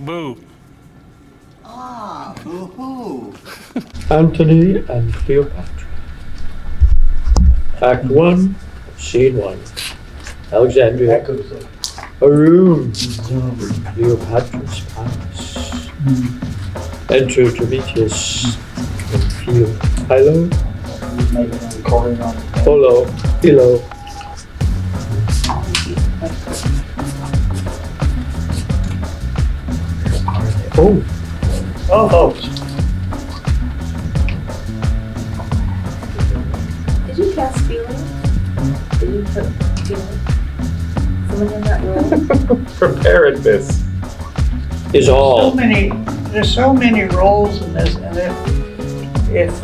Boo. Ah, boo-hoo. Antony and Cleopatra. Act 1, Scene 1. Alexandria. A room. Cleopatra's palace. Enter Demetrius and Philo. Hello. Hello. Philo. Oh. Oh. Did you cast feeling? Did you put feeling? Someone in that room? Preparedness Is all. There's so many roles in this, and if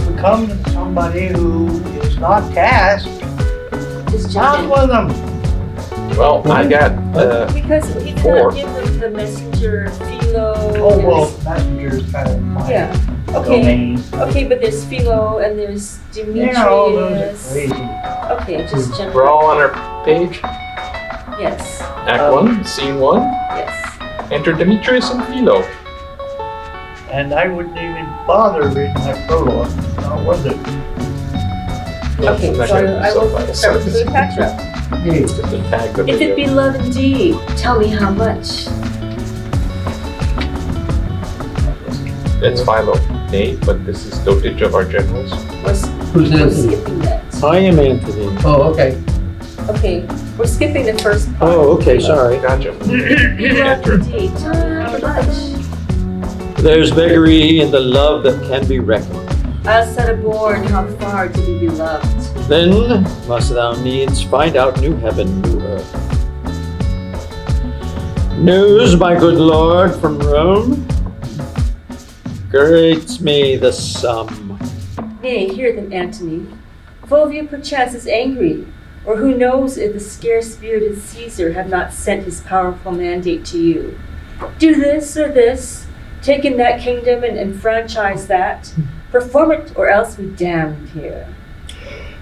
we come to somebody who is not cast, Just out jump with them. Well, I got in. Because he did 4. not give them the messenger, Philo. Oh, well, messenger's kind of my Yeah. Okay. domain. Okay, but there's Philo and there's Demetrius. Yeah, all those are crazy. Okay, just jump. we're all on our page. Yes. Act 1, Scene 1. Yes. Enter Demetrius and Philo. And I wouldn't even bother reading my prologue. Not worth it. Okay, I'm not so gonna do I will self-titled start with service. Cleopatra. Just to tag the If it be video. love indeed, tell me how much. It's Philo. Nay, but this is dotage of our generals. Who's We're Anthony? skipping that. I am Antony. Oh, okay. Okay, we're skipping the first part. Oh, okay, sorry. Gotcha. Be love Enter. indeed, tell me how much. There's beggary in the love that can be reckoned. I'll set aboard how far to be beloved. Then must thou needs find out new heaven, new earth. News, my good lord, from Rome. Greats me the sum. Nay, hear them, Antony. Fulvia perchance is angry, or who knows if the scarce-spirited Caesar have not sent his powerful mandate to you. Do this or this, take in that kingdom and enfranchise that. Perform it, or else we damn here.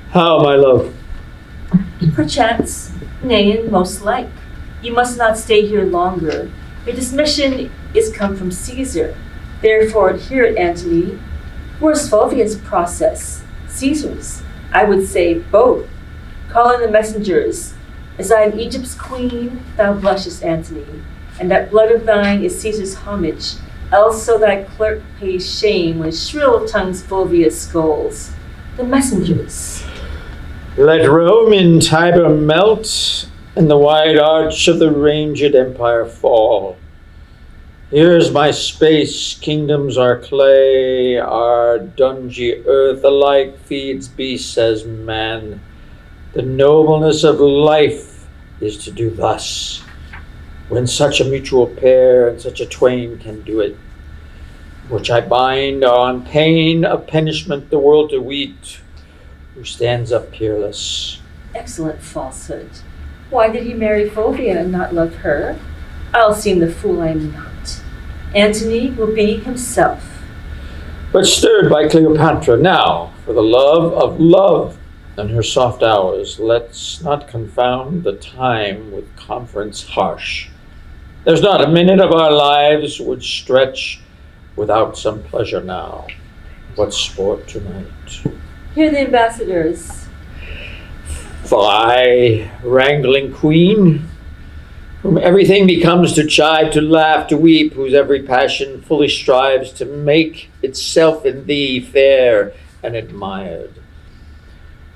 How, my love? Perchance, nay, and most like. You must not stay here longer. Your dismission is come from Caesar. Therefore, hear it, Antony. Where's Fulvia's process? Caesar's? I would say both. Call in the messengers. As I am Egypt's queen, thou blushest, Antony, and that blood of thine is Caesar's homage. Else so thy clerk pays shame when shrill tongues Fulvia scolds. The messengers. Let Rome in Tiber melt, and the wide arch of the ranged empire fall. Here's my space, kingdoms are clay, our dungy earth alike feeds beasts as man. The nobleness of life is to do thus, when such a mutual pair and such a twain can do it, which I bind on pain of punishment the world to weet, who stands up peerless. Excellent falsehood. Why did he marry Fulvia and not love her? I'll seem the fool I am not. Antony will be himself. But stirred by Cleopatra now, for the love of love and her soft hours, let's not confound the time with conference harsh. There's not a minute of our lives would stretch without some pleasure now. What sport tonight? Hear the ambassadors. Fly, wrangling queen, whom everything becomes to chide, to laugh, to weep, whose every passion fully strives to make itself in thee fair and admired.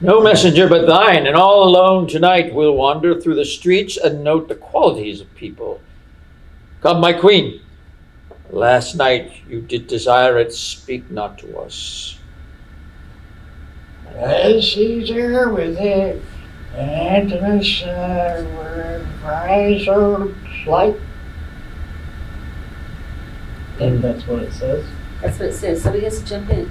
No messenger but thine, and all alone tonight we'll wander through the streets and note the qualities of people. Come, my queen, last night you did desire it, speak not to us. As Caesar with it, Antony's were rise or slight. And that's what it says. That's what it says. Somebody has to jump in.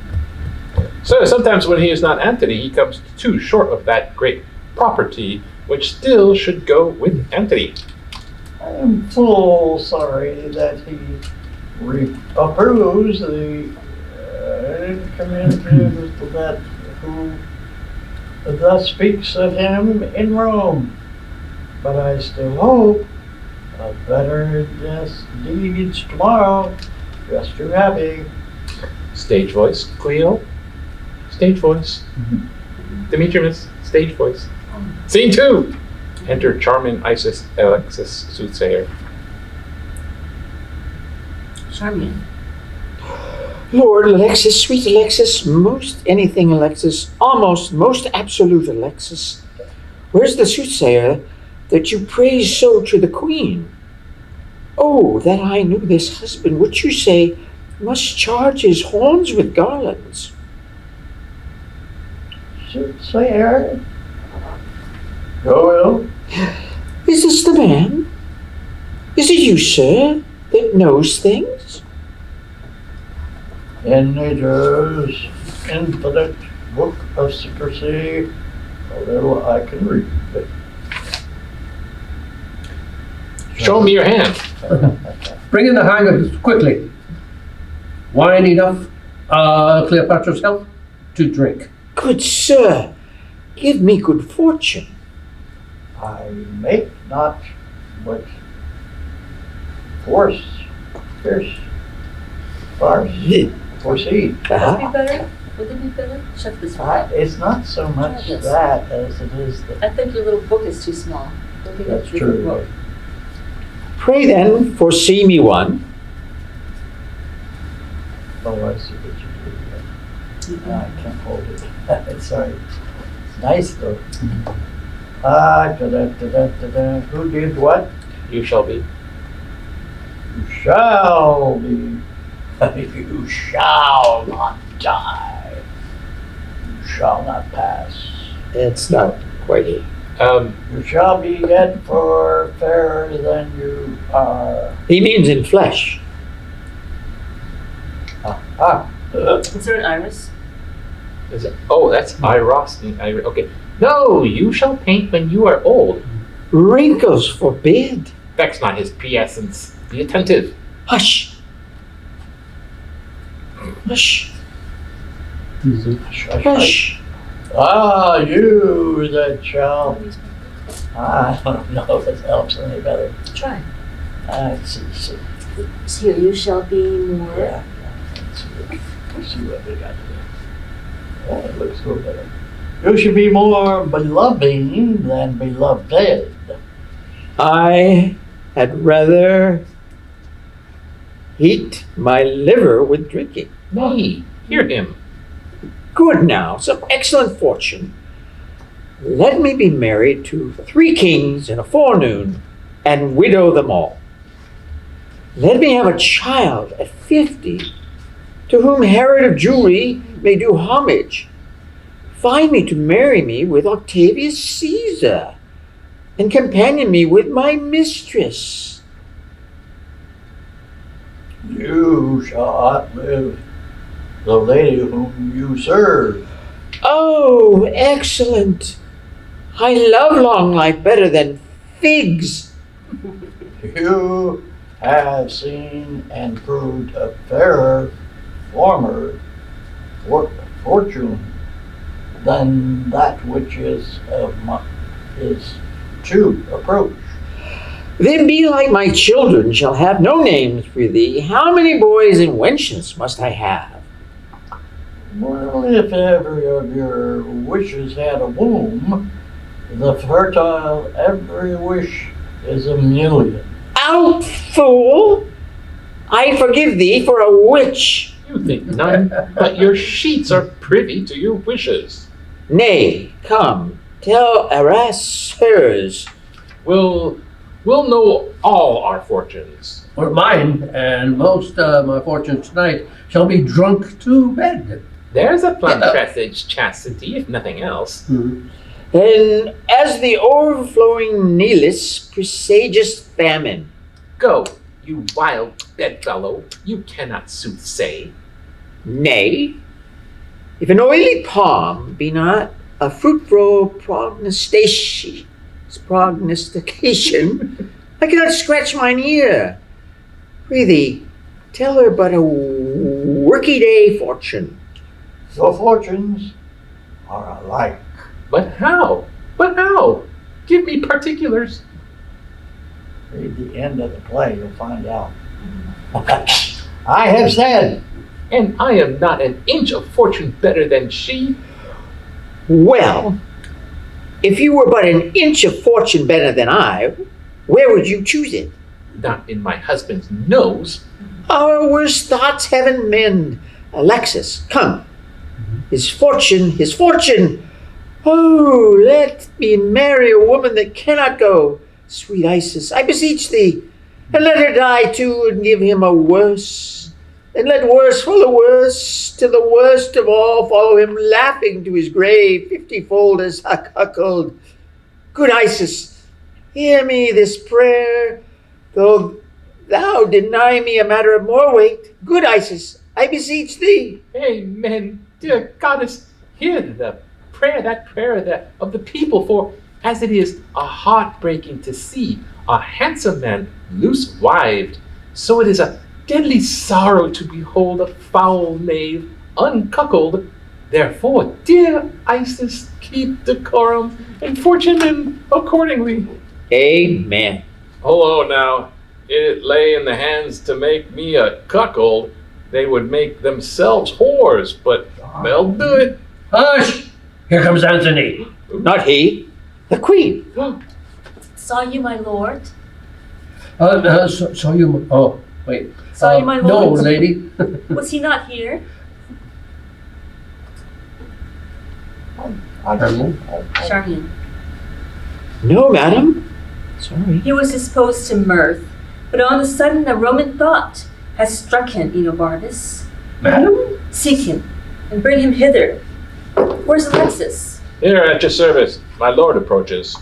So sometimes when he is not Antony, he comes too short of that great property, which still should go with Antony. I am full sorry that he approves the community that who thus speaks of him in Rome. But I still hope Better just deeds tomorrow. Just too happy. Stage voice, Cleo. Stage voice. Demetrius, stage voice. Scene 2. Enter charming Isis Alexis soothsayer. Charmian. Lord Alexis, sweet Alexis, most anything Alexis, almost most absolute Alexis. Where's the soothsayer that you praise so to the queen? Oh, that I knew this husband, which you say must charge his horns with garlands. Soothsayer. Go well. Is this the man? Is it you, sir, that knows things? In nature's infinite book of secrecy, a little I can read. Show me your hand. Bring in the haggis quickly. Wine enough, Cleopatra's health, to drink. Good sir, give me good fortune. I make not but force, fierce, farce, foresee. Would it be better? Would it be better? Check this one. It's not so much Yes. that as it is I that. think your little book is too small. Look at That's your true. book. Pray then, foresee me one. Oh, I see what you do. I can't hold it. Sorry. It's nice though. Who did what? You shall be. You shall be. You shall not die. You shall not pass. It's not quite it. You shall be yet for fairer than you are. He means in flesh. Is there an iris? Is it? Oh, that's Iros. Okay. No, you shall paint when you are old. Wrinkles forbid. Vex not his quiescence. Be attentive. Hush. Hush. Hush. Ah, you that shall. I don't know if it helps any better. Try. See. Here, you shall be more. Yeah. Let's see what we got here. Oh, it looks a little better. You should be more beloving than beloved. I had rather heat my liver with drinking. Nay, hear him. Good now, some excellent fortune. Let me be married to 3 kings in a forenoon and widow them all. Let me have a child at 50 to whom Herod of Jewry may do homage. Find me to marry me with Octavius Caesar and companion me with my mistress. You shall outlive the lady whom you serve. Oh, excellent. I love long life better than figs. You have seen and proved a fairer former fortune than that which is to approach. Then be like my children shall have no names for thee. How many boys and wenches must I have? Well, if every of your wishes had a womb, the fertile every wish is a million. Out, fool! I forgive thee for a witch. You think none, but your sheets are privy to your wishes. Nay, come, tell Arras hers. We'll know all our fortunes. Or mine, and most my fortunes tonight shall be drunk to bed. There's a plum presage chastity, if nothing else. And as the overflowing Nilus presages famine. Go, you wild bedfellow, you cannot soothsay. Nay, if an oily palm be not a fruitful prognostication, I cannot scratch mine ear. Prithee, tell her but a worky-day fortune. Your fortunes are alike. But how? Give me particulars. Read the end of the play, you'll find out. I have said. And I am not an inch of fortune better than she. Well, if you were but an inch of fortune better than I, where would you choose it? Not in my husband's nose. Our worst thoughts heaven mend. Alexis, come. His fortune, his fortune. Oh, let me marry a woman that cannot go. Sweet Isis, I beseech thee, and let her die too, and give him a worse. And let worse follow worse, till the worst of all follow him laughing to his grave, 50-fold as a cuckold. Good Isis, hear me this prayer, though thou deny me a matter of more weight. Good Isis, I beseech thee. Amen. Dear goddess, hear that prayer of the people, for as it is a heartbreaking to see a handsome man loose-wived, so it is a deadly sorrow to behold a foul knave uncuckolded. Therefore, dear Isis, keep decorum and fortune him accordingly. Amen. Hello now, it lay in the hands to make me a cuckold. They would make themselves whores, but they'll do it. Hush! Here comes Antony. Not he, the queen. Saw you, my lord? Saw you. Oh, wait. Saw you, my No, lord? lady. Was he not here? Charmian. No, madam. Sorry. He was disposed to mirth, but on a sudden a Roman thought has struck him, Enobarbus. Madam? Seek him, and bring him hither. Where's Alexis? Here at your service, my lord approaches.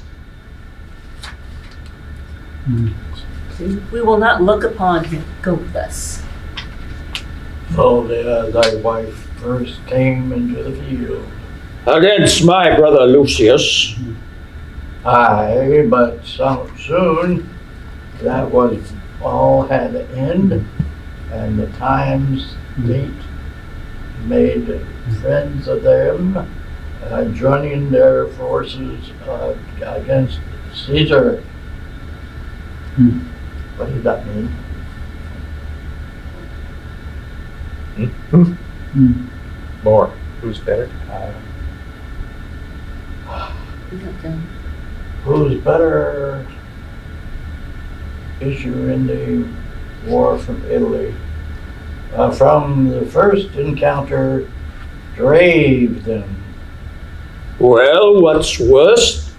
We will not look upon him. Go with us. So thy wife first came into the field. Against my brother Lucius. Aye, but so soon that was all had an end, and the times late made friends of them, joining their forces against Caesar. What does that mean? More. Who's better? Who's better issue in the war from Italy? From the first encounter, drave them. Well, what's worse?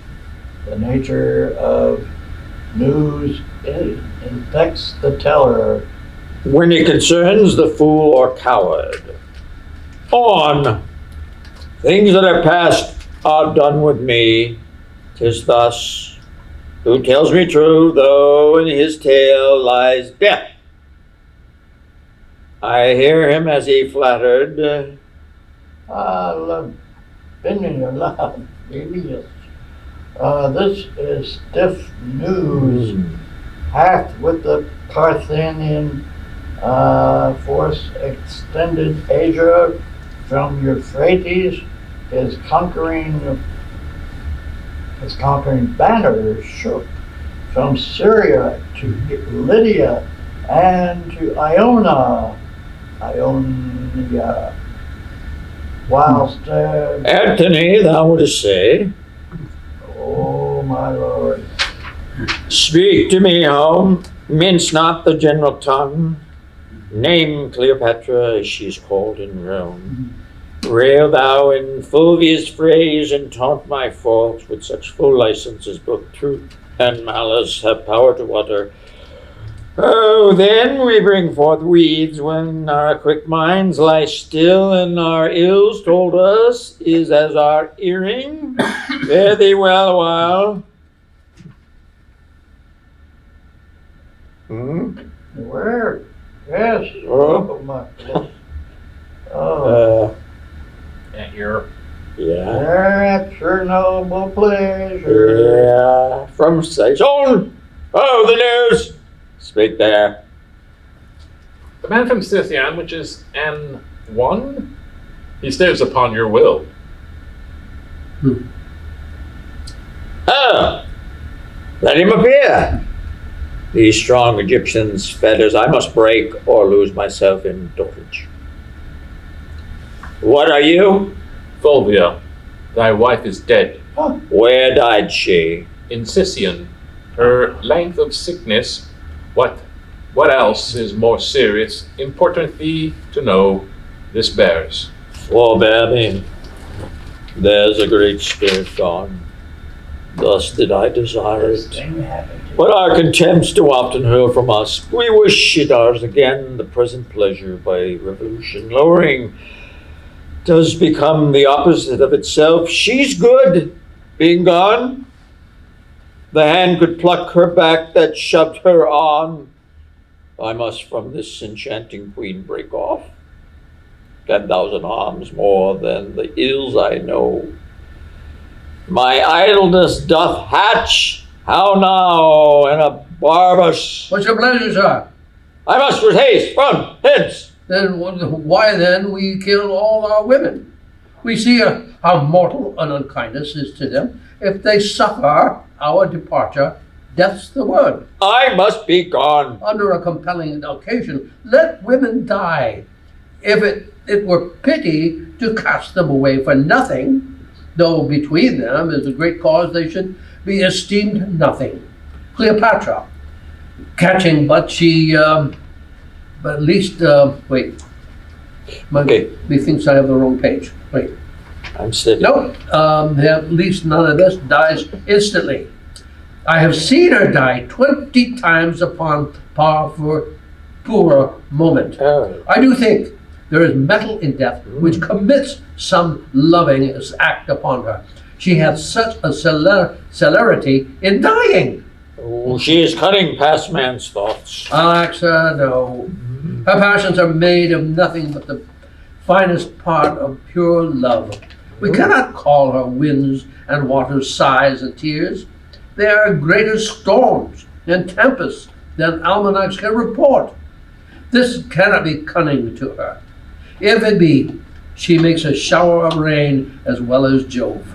The nature of news infects the teller. When it concerns the fool or coward. On. Things that are past are done with me. 'Tis thus. Who tells me true, though in his tale lies death? I hear him as he flattered. This is stiff news. Hath with the Parthian force extended Asia from Euphrates, his conquering banners shook from Syria to Lydia and to Ionia, whilst Antony, thou wouldst say. oh my lord, Speak to me, home. Mince not the general tongue. Name Cleopatra as she's called in Rome. Rail thou in Fulvia's phrase and taunt my faults with such full license as both truth and malice have power to utter. Oh, then we bring forth weeds when our quick minds lie still and our ills told us is as our earring. Fare thee well a while. where? Yes. Oh. My God. Oh. At your Yeah. At your noble pleasure. Yeah. From Saison. Oh, the news. Speak there. the man from Scythian, which is N1, he stares upon your will. Oh. Let him appear. These strong Egyptians' fetters I must break or lose myself in dotage. What are you? Fulvia, thy wife is dead. Where died she? In Sicyon, her length of sickness, what else is more serious, important thee to know, this bears. Forbear me. There's a great spirit gone. Thus did I desire it. But our contempts do often hurl from us. We wish it ours again, the present pleasure by revolution. Lowering does become the opposite of itself. She's good, being gone. The hand could pluck her back that shoved her on. I must from this enchanting queen break off 10,000 arms more than the ills I know. My idleness doth hatch. How now, in a barbarous... What's your pleasure, sir? I must with haste, run, hence. Then why then we kill all our women? We see how mortal an unkindness is to them. If they suffer our departure, death's the word. I must be gone. Under a compelling occasion, let women die. If it were pity to cast them away for nothing, though between them is a great cause they should be esteemed nothing. Cleopatra, catching, but she, but at least, wait. Okay. Methinks I have the wrong page. Wait. I'm steady. No, at least none of this dies instantly. I have seen her die 20 times upon par for poorer moment. Oh. I do think there is metal in death which commits some loving act upon her. She hath such a celerity in dying. Oh, she is cutting past man's thoughts. Alexa, no. Her passions are made of nothing but the finest part of pure love. We cannot call her winds and waters, sighs and tears. They are greater storms and tempests than almanacs can report. This cannot be cunning to her. If it be, she makes a shower of rain as well as Jove.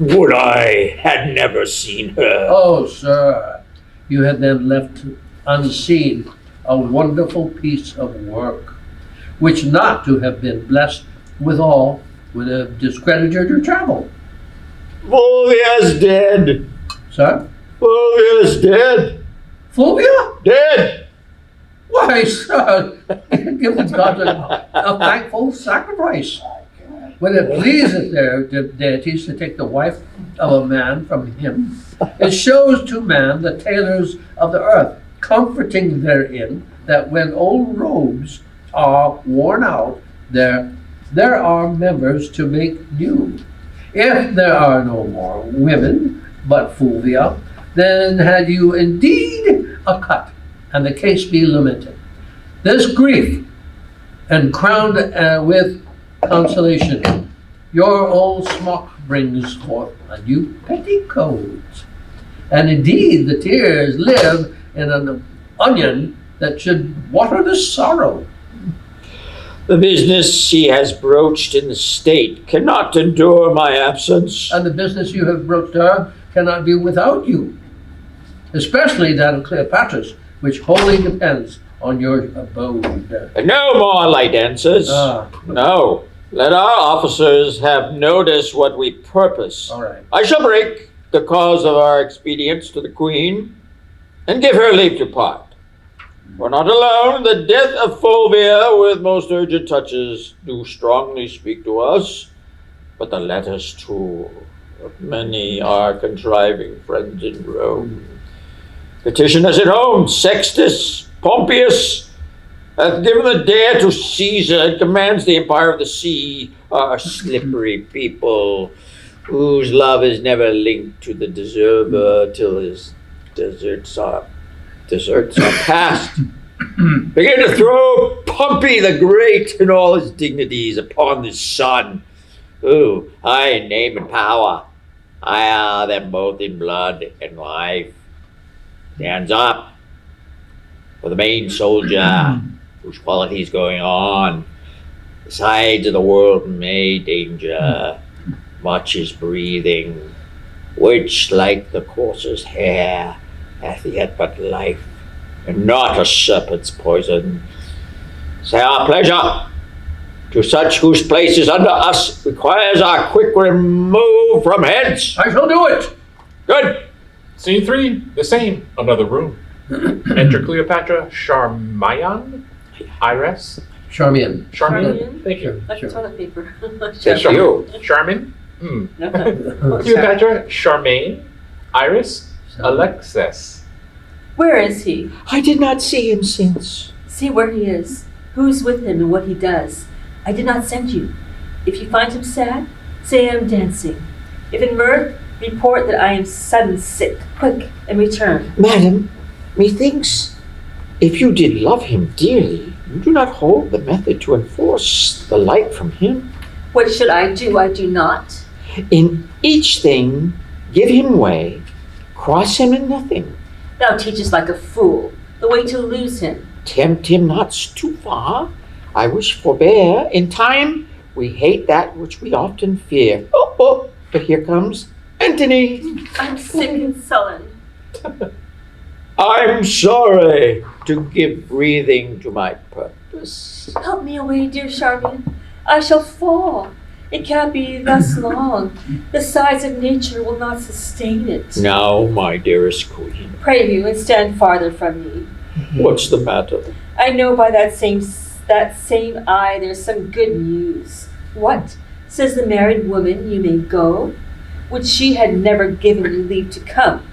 Would I had never seen her. Oh, sir, you had then left unseen a wonderful piece of work, which not to have been blessed withal would have discredited your travel. Fulvia's dead. Sir? Fulvia's dead. Fulvia? Dead. Why, sir, give the gods a thankful sacrifice. When it pleases their deities to take the wife of a man from him, it shows to man the tailors of the earth, comforting therein that when old robes are worn out, there are members to make new. If there are no more women but Fulvia, then had you indeed a cut, and the case be lamented. This grief, and crowned with consolation, your old smock brings forth a new petticoat. And indeed, the tears live in an onion that should water the sorrow. The business she has broached in the state cannot endure my absence. And the business you have broached her cannot be without you, especially that of Cleopatra's, which wholly depends on your abode. No more light answers. Ah. No. Let our officers have notice what we purpose. All right. I shall break the cause of our expedience to the queen, and give her leave to part. For not alone the death of Fulvia with most urgent touches do strongly speak to us, but the letters too of many our contriving friends in Rome. Petition us at home, Sextus Pompeius hath given the dare to Caesar and commands the empire of the sea, our slippery people, whose love is never linked to the deserver till his deserts are past. Begin to throw Pompey the Great and all his dignities upon this son, who, I in name and power, I are them both in blood and life. Stands up for the main soldier, whose qualities going on, the sides of the world may danger, much is breathing, which like the courser's hair hath yet but life, and not a serpent's poison. Say our pleasure to such whose place is under us requires our quick remove from hence. I shall do it. Good. Scene 3, the same, another room. Enter Cleopatra, Charmian, Iris. Charmian. Charmian? Thank you. Like Sure. toilet paper. That's you. Charmin? No. Cleopatra, Charmaine, Iris, Alexis. Where is he? I did not see him since. See where he is, who's with him, and what he does. I did not send you. If you find him sad, say I am dancing. If in mirth, report that I am sudden sick. Quick, and return. Madam, methinks if you did love him dearly, you do not hold the method to enforce the like from him. What should I do? I do not. In each thing, give him way, cross him in nothing. Thou teachest like a fool, the way to lose him. Tempt him not too far. I wish forbear. In time, we hate that which we often fear. Oh, but here comes Antony. I'm sick and sullen. I'm sorry to give breathing to my purpose. Help me away, dear Charmian. I shall fall. It can't be thus long. The size of nature will not sustain it. Now, my dearest queen, Pray you, and stand farther from me. what's the matter? I know by that same eye there's some good news. What? Says the married woman, you may go? Which she had never given you leave to come.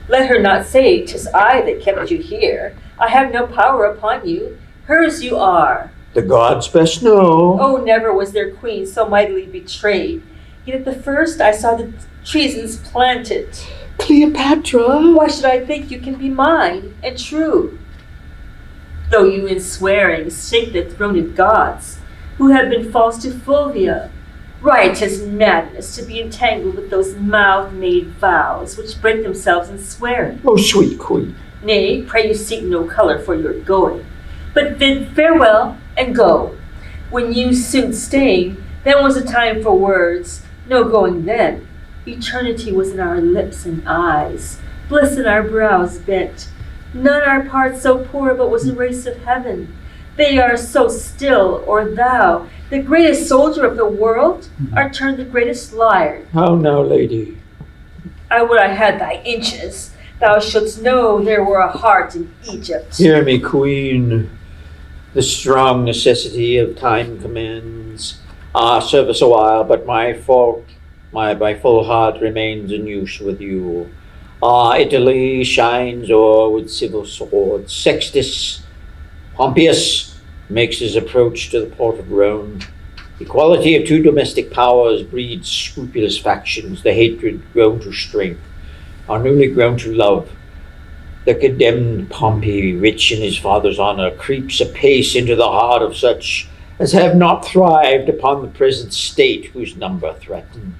Let her not say 'tis I that kept you here. I have no power upon you. Hers you are. The gods best know. Oh, never was there queen so mightily betrayed. Yet at the first I saw the treasons planted. Cleopatra. Why should I think you can be mine and true? Though you in swearing shake the throned gods, who have been false to Fulvia. Riotous madness to be entangled with those mouth-made vows which break themselves in swearing. Oh, sweet queen. Nay, pray you seek no color for your going, but bid farewell and go. When you suit staying, then was a time for words, no going then. Eternity was in our lips and eyes, bliss in our brows bent. None our parts so poor, but was a race of heaven. They are so still, or thou, the greatest soldier of the world, art turned the greatest liar. How now, lady? I would I had thy inches. Thou shouldst know there were a heart in Egypt. Hear me, queen. The strong necessity of time commands our service awhile, but my full heart remains in use with you. Italy shines o'er with civil swords. Sextus Pompeius makes his approach to the port of Rome. Equality of two domestic powers breeds scrupulous factions, the hatred grown to strength, are newly grown to love. The condemned Pompey, rich in his father's honor, creeps apace into the heart of such as have not thrived upon the present state whose number threaten.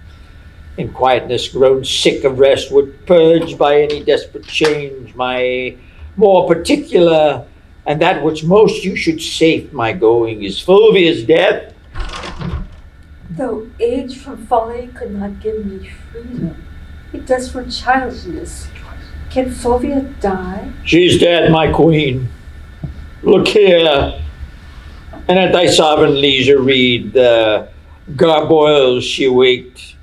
In quietness, grown sick of rest, would purge by any desperate change my more particular, and that which most you should safe my going is Fulvia's death. Though age from folly could not give me freedom, it does for childishness. Can Fulvia die? She's dead, my queen. Look here, and at thy sovereign leisure read the garboils she waked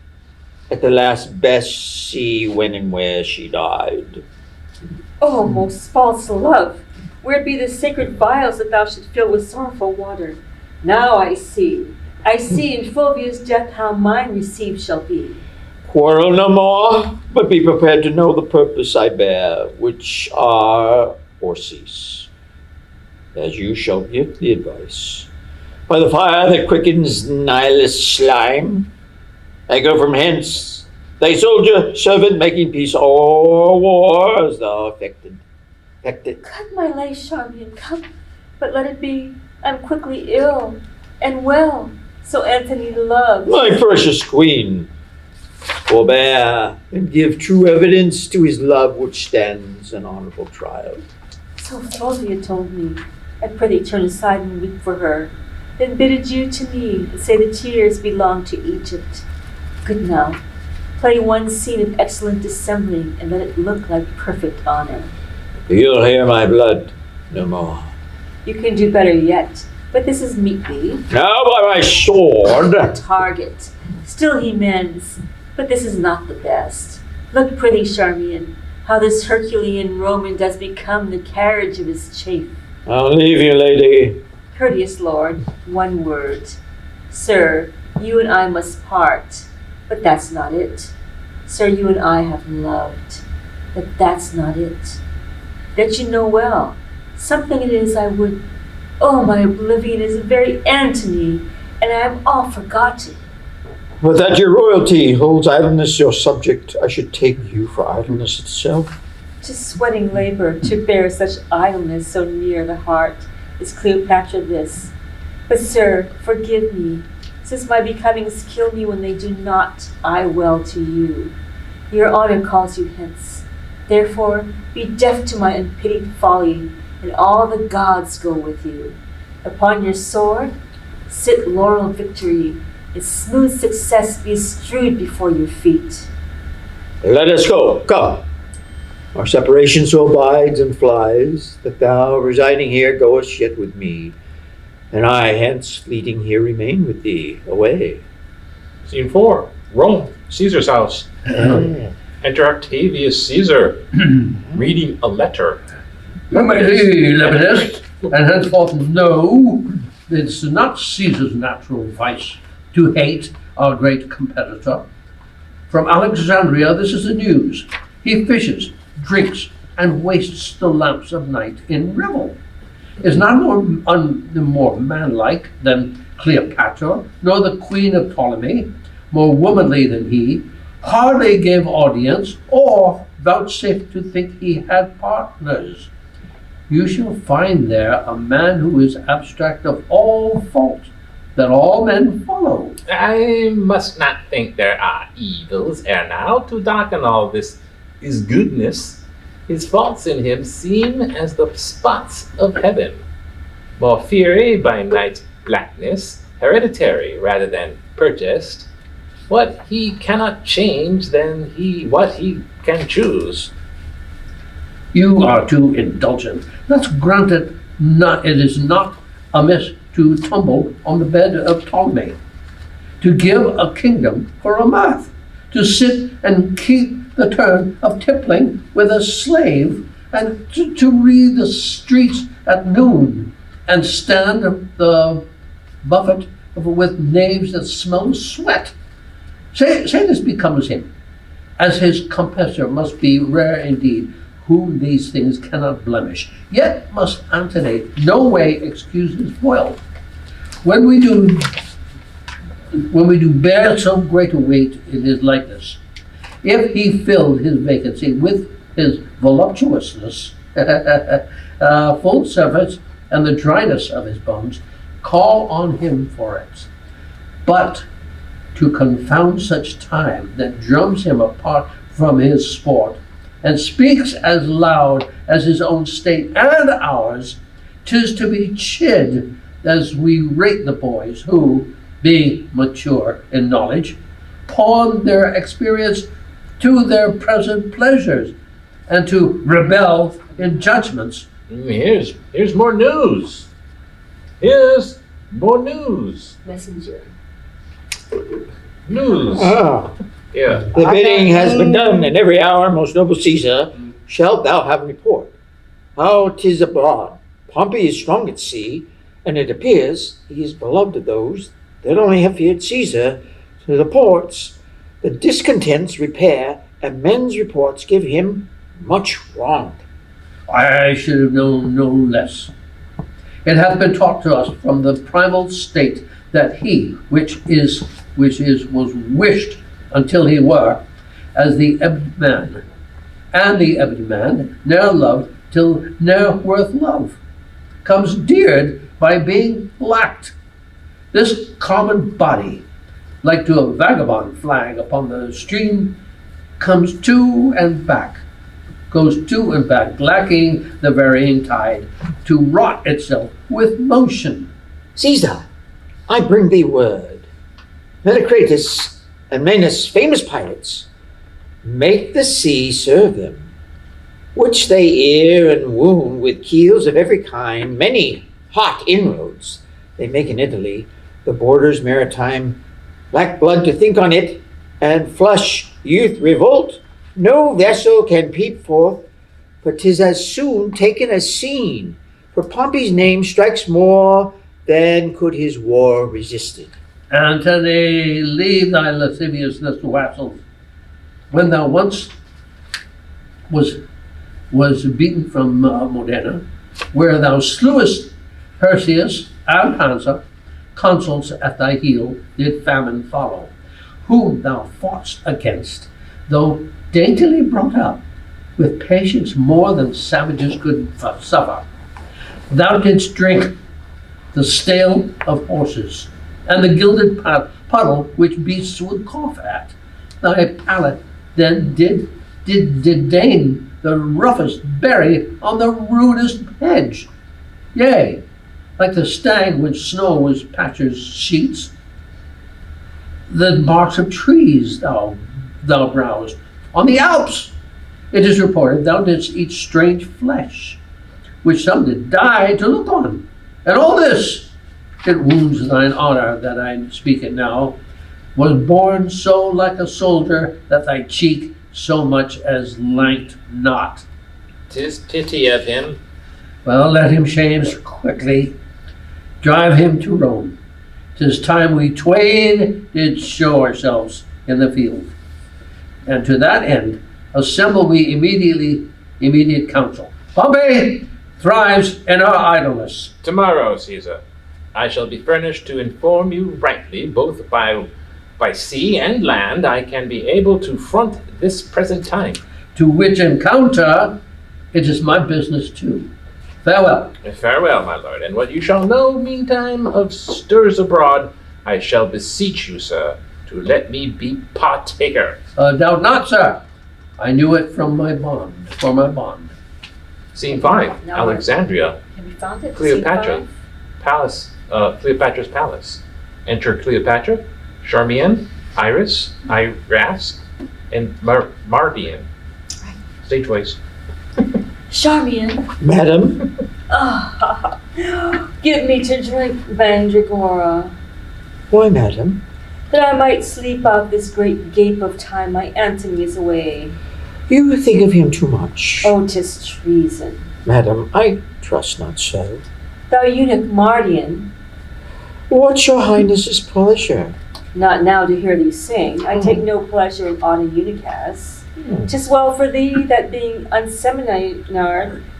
at the last best see when and where she died. Oh, most false love, where be the sacred vials that thou shouldst fill with sorrowful water? Now I see in Fulvia's death how mine received shall be. Quarrel no more, but be prepared to know the purpose I bear, which are or cease, as you shall give the advice. By the fire that quickens nihilist slime, I go from hence, thy soldier, servant, making peace or war, as thou affected. Cut my lace, Charmian, come, but let it be, I'm quickly ill and well, so Antony loves. My precious queen, forbear and give true evidence to his love which stands an honorable trial. So Fulvia told me. I prithee turn aside and weep for her. Then bid adieu to me, and say the tears belong to Egypt. Good now. Play one scene of excellent dissembling, and let it look like perfect honor. You'll hear my blood no more. You can do better yet, but this is meatly. Now by my sword. Target. Still he mends, but this is not the best. Look, pretty Charmian, how this Herculean Roman does become the carriage of his chafe. I'll leave you, lady. Courteous lord, one word. Sir, you and I must part, but that's not it. Sir, you and I have loved, but that's not it. That you know well. Something it is I would. Oh, my oblivion is very Antony, and I am all forgotten. But that your royalty holds idleness your subject, I should take you for idleness itself. 'Tis sweating labor to bear such idleness so near the heart, is Cleopatra this. But, sir, forgive me, since my becomings kill me when they do not eye well to you. Your honor calls you hence. Therefore, be deaf to my unpitied folly, and all the gods go with you. Upon your sword, sit laurel victory, and smooth success be strewed before your feet. Let us go. Come. Our separation so abides and flies, that thou, residing here, goest yet with me, and I, hence, fleeting here, remain with thee. Away. Scene 4. Rome, Caesar's house. Enter Octavius Caesar, reading a letter. Lady Lepidus, and henceforth know that it's not Caesar's natural vice to hate our great competitor. From Alexandria, this is the news. He fishes, drinks, and wastes the lamps of night in revel. Is not more manlike than Cleopatra, nor the queen of Ptolemy, more womanly than he, hardly gave audience, or vouchsafed to think he had partners. You shall find there a man who is abstract of all fault, that all men follow. I must not think there are evils ere now to darken all this his goodness. His faults in him seem as the spots of heaven, more fiery by night blackness, hereditary rather than purchased. What he cannot change than what he can choose. You are too indulgent. Let's grant it is not amiss to tumble on the bed of Ptolemy, to give a kingdom for a mirth, to sit and keep the turn of tippling with a slave, and to read the streets at noon, and stand the buffet with knaves that smell of sweat. Say this becomes him, as his competitor must be rare indeed, whom these things cannot blemish. Yet must Antony no way excuse his foil. When we do bear so great a weight in his likeness, if he filled his vacancy with his voluptuousness, full service, and the dryness of his bones, call on him for it. But to confound such time that drums him apart from his sport, and speaks as loud as his own state and ours, 'tis to be chid as we rate the boys who, being mature in knowledge, pawn their experience to their present pleasures, and to rebel in judgments. Here's more news. Here's more news. Messenger. News. Yeah. The bidding has been done, and every hour, most noble Caesar, shalt thou have report. How 'tis abroad. Pompey is strong at sea, and it appears he is beloved of those that only have feared Caesar. To the ports, the discontents repair, and men's reports give him much wrong. I should have known no less. It hath been taught to us from the primal state that he, which is was wished until he were, as the ebbed man, and the ebbed man, ne'er loved till ne'er worth love, comes deared by being lacked. This common body, like to a vagabond flag upon the stream, comes to and back, goes to and back, lacking the varying tide, to rot itself with motion. Caesar, I bring thee word. Metacratus and Manus, famous pirates, make the sea serve them. which they ear and wound with keels of every kind, many hot inroads they make in Italy, the borders maritime, lack blood to think on it, and flush youth revolt, no vessel can peep forth, but 'tis as soon taken as seen, for Pompey's name strikes more than could his war resisted. Antony, leave thy lasciviousness to vassals. When thou once was beaten from Modena, where thou slewest Perseus and Pansa, consuls at thy heel, did famine follow, whom thou fought'st against, though daintily brought up, with patience more than savages could suffer. Thou didst drink the stale of horses, and the gilded puddle which beasts would cough at. Thy palate then did deign the roughest berry on the rudest hedge. Yea, like the stag when snow was patches sheets, the barks of trees thou browsed. On the Alps, it is reported, thou didst eat strange flesh, which some did die to look on. And all this, it wounds thine honor that I speak it now, was born so like a soldier that thy cheek so much as lanked not. 'Tis pity of him. Well, let him shames quickly. Drive him to Rome. 'Tis time we twain did show ourselves in the field. And to that end, assemble we immediate council. Pompey thrives in our idleness. Tomorrow, Caesar, I shall be furnished to inform you rightly, both by sea and land. I can be able to front this present time. To which encounter it is my business too. Farewell. Farewell, my lord, and what you shall know meantime of stirs abroad, I shall beseech you, sir, to let me be partaker. Doubt not, sir. I knew it from my bond, for my bond. Scene 5, No. Alexandria, Have you found it? Cleopatra. Scene Palace, Cleopatra's palace. Enter Cleopatra, Charmian, Iris, Iras, and Mardian. Stage voice. 5? Charmian, Madam, give me to drink, Mandragora, why, madam? that I might sleep out this great gape of time my Antony is away. You think of him too much. Oh, 'tis treason. Madam, I trust not so. Thou eunuch Mardian, What's your highness's pleasure? not now to hear thee sing, I take no pleasure in aught a eunuch has. 'Tis well for thee that being unseminary,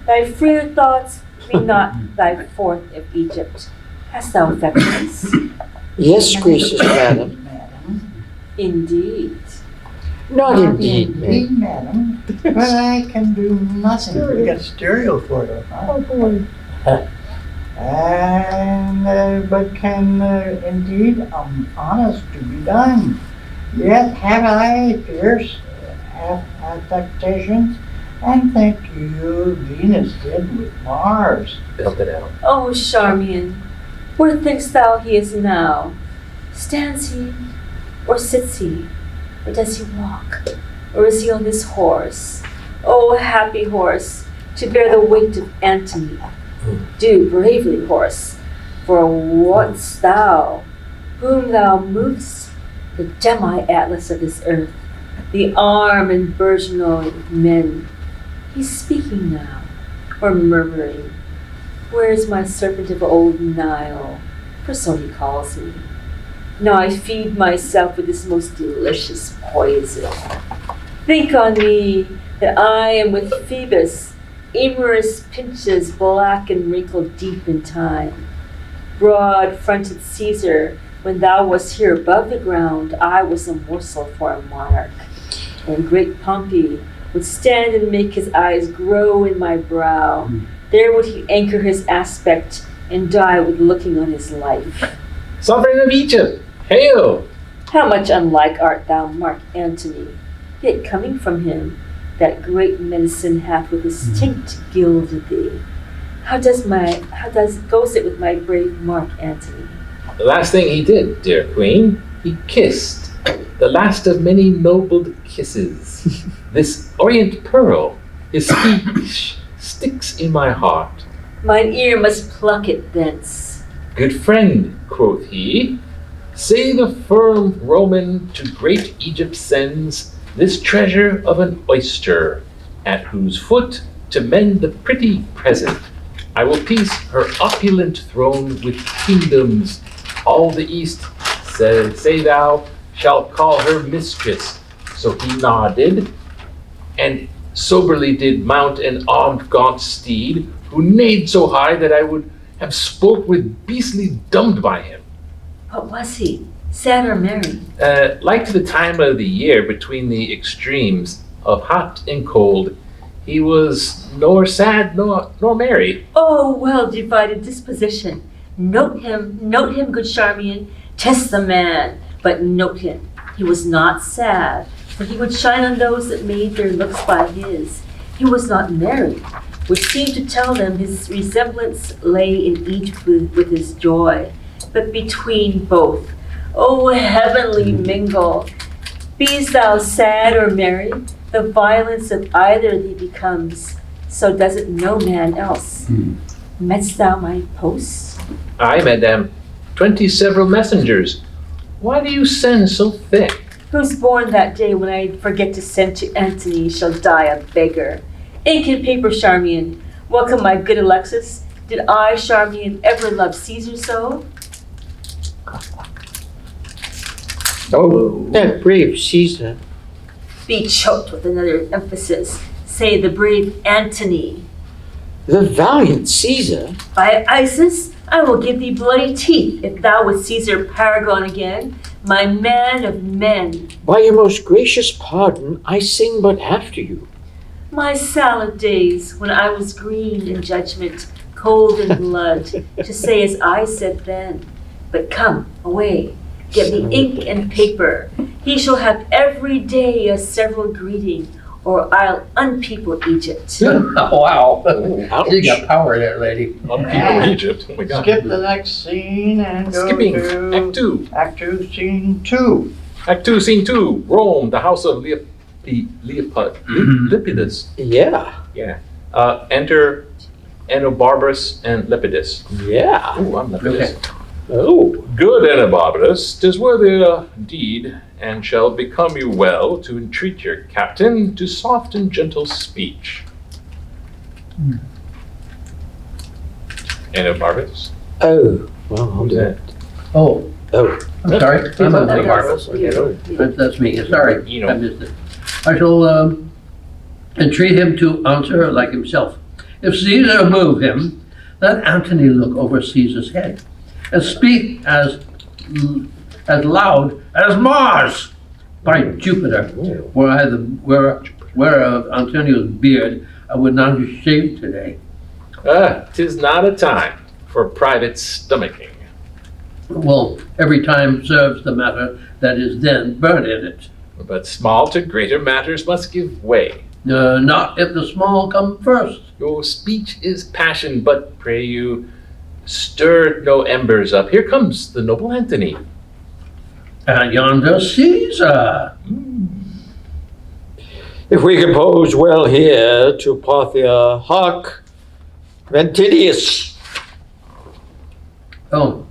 thy freer thoughts be not thy fourth of Egypt. Hast thou affections? Yes, gracious madam. Madam. Indeed. Not indeed, madam. Madam. But I can do nothing. We got stereo for it. Oh, boy. And but can indeed honest to be done. Yet have I fierce affectations, and think you Venus did with Mars. Belt it out. Oh, Charmian, where thinkst thou he is now? Stands he, or sits he, or does he walk, or is he on this horse? Oh, happy horse, to bear the weight of Antony. Do bravely, horse, for what's thou, whom thou movest, the demi-atlas of this earth, the arm and burgeonoid of men. He's speaking now, or murmuring. Where is my serpent of old Nile? For so he calls me. Now I feed myself with this most delicious poison. Think on me that I am with Phoebus, amorous pinches black and wrinkled deep in time. Broad-fronted Caesar, when thou wast here above the ground, I was a morsel for a monarch. And great Pompey would stand and make his eyes grow in my brow. There would he anchor his aspect and die with looking on his life. Sovereign of Egypt, hail! How much unlike art thou, Mark Antony, yet coming from him, that great medicine hath with distinct gilded thee. How goes it with my brave Mark Antony? The last thing he did, dear queen, he kissed, the last of many noble kisses, this orient pearl, His speech sticks in my heart. Mine ear must pluck it thence. Good friend, quoth he, say the firm Roman to great Egypt sends this treasure of an oyster, at whose foot, to mend the pretty present, I will piece her opulent throne with kingdoms. All the East, say thou, shalt call her mistress. So he nodded, and soberly did mount an armed gaunt steed, who neighed so high that I would have spoke with beastly dumbed by him. What was he? Sad or merry? Like to the time of the year between the extremes of hot and cold, he was nor sad nor merry. Oh, well divided disposition. Note him, good Charmian. Test the man, but note him. He was not sad, for he would shine on those that made their looks by his. He was not merry, which seemed to tell them his resemblance lay in each with his joy. But between both, oh heavenly mingle! Be'st thou sad or merry, the violence of either thee becomes, so does it no man else. Medst thou my posts? Aye, madame, 20 several messengers. Why do you send so thick? Who's born that day when I forget to send to Antony shall die a beggar. Ink and paper, Charmian. Welcome, my good Alexis. Did I, Charmian, ever love Caesar so? Oh, that brave Caesar. Be choked with another emphasis. Say the brave Antony. The valiant Caesar. By Isis, I will give thee bloody teeth if thou with Caesar paragon again, my man of men. By your most gracious pardon, I sing but after you. My salad days, when I was green in judgment, cold in blood, to say as I said then. But come, away, get me ink and paper. He shall have every day a several greeting, or I'll unpeople Egypt. Wow. Ouch. You got power there, lady. People Egypt. Oh my God. Skip the next scene and go Skipping. to Act 2. Act 2, Scene 2. Act 2, Scene 2. Rome, the house of Lepidus. Yeah, Yeah. Enter Enobarbarus and Lepidus. yeah. Ooh, I'm Lepidus. Okay. Oh, Good Enobarbarus, 'tis worthy a deed, and shall become you well to entreat your captain to soft and gentle speech. Enobarbarus. oh. Well, I'll do it. Oh, Oh, I'm sorry. I'm Oh, a big that's marvel. you. That's me. Sorry. You know. I missed it. I shall entreat him to answer like himself. If Caesar move him, let Antony look over Caesar's head and speak as loud as Mars. By Jupiter, where of Antonio's beard I would not have shaved today. 'Tis not a time for private stomaching. Well, every time serves the matter that is then burned in it. But small to greater matters must give way. Not if the small come first. Your speech is passion, but pray you, stir no embers up. Here comes the noble Antony. And yonder Caesar. if we compose well here to Parthia, hark, Ventidius. Oh,